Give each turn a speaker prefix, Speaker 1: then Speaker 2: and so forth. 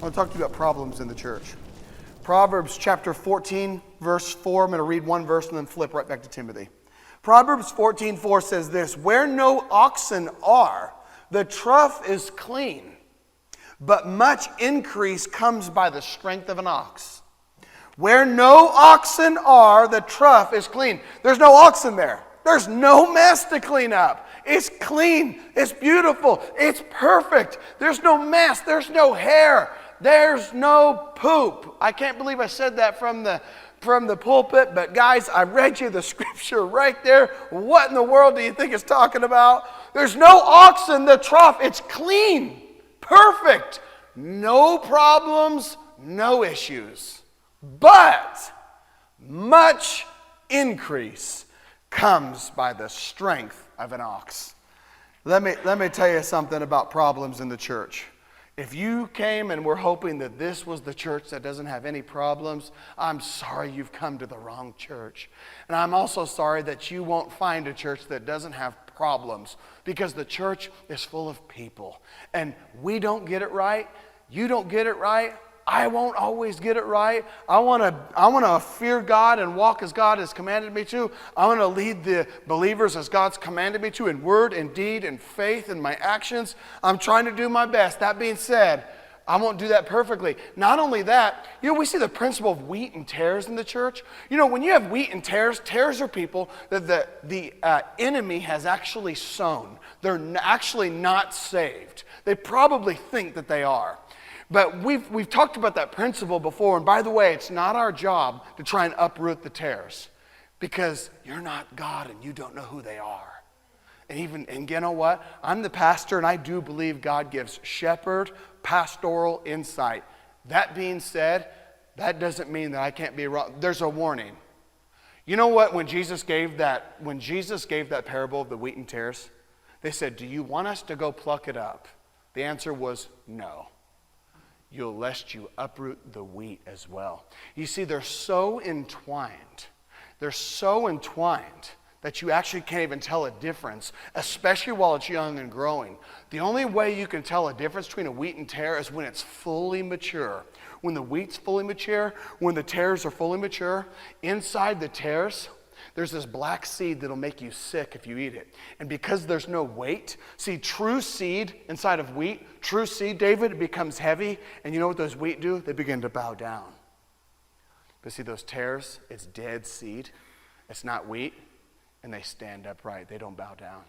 Speaker 1: want to talk to you about problems in the church. Proverbs chapter 14, verse 4. I'm going to read one verse and then flip right back to Timothy. Proverbs 14:4 says this: where no oxen are, the trough is clean, but much increase comes by the strength of an ox. Where no oxen are, the trough is clean. There's no oxen there. There's no mess to clean up. It's clean. It's beautiful. It's perfect. There's no mess. There's no hair. There's no poop. I can't believe I said that from the pulpit, but guys, I read you the scripture right there. What in the world do you think it's talking about? There's no oxen, the trough. It's clean. Perfect. No problems, no issues. But much increase comes by the strength of an ox. Let me tell you something about problems in the church. If you came and were hoping that this was the church that doesn't have any problems, I'm sorry you've come to the wrong church. And I'm also sorry that you won't find a church that doesn't have problems, because the church is full of people. And we don't get it right. You don't get it right. I won't always get it right. I want to fear God and walk as God has commanded me to. I want to lead the believers as God's commanded me to in word and deed and faith and my actions. I'm trying to do my best. That being said, I won't do that perfectly. Not only that, we see the principle of wheat and tares in the church. When you have wheat and tares, tares are people that the enemy has actually sown. They're actually not saved. They probably think that they are. But we've talked about that principle before, and by the way, it's not our job to try and uproot the tares, because you're not God and you don't know who they are. And you know what? I'm the pastor, and I do believe God gives shepherd pastoral insight. That being said, that doesn't mean that I can't be wrong. There's a warning. You know what? When Jesus gave that parable of the wheat and tares, they said, "Do you want us to go pluck it up?" The answer was no. Lest you uproot the wheat as well. You see, they're so entwined. They're so entwined that you actually can't even tell a difference, especially while it's young and growing. The only way you can tell a difference between a wheat and tare is when it's fully mature. When the wheat's fully mature, when the tares are fully mature, inside the tares, there's this black seed that'll make you sick if you eat it. And because there's no weight, see, true seed inside of wheat, true seed, David, it becomes heavy. And you know what those wheat do? They begin to bow down. But see, those tares, it's dead seed. It's not wheat. And they stand upright. They don't bow down.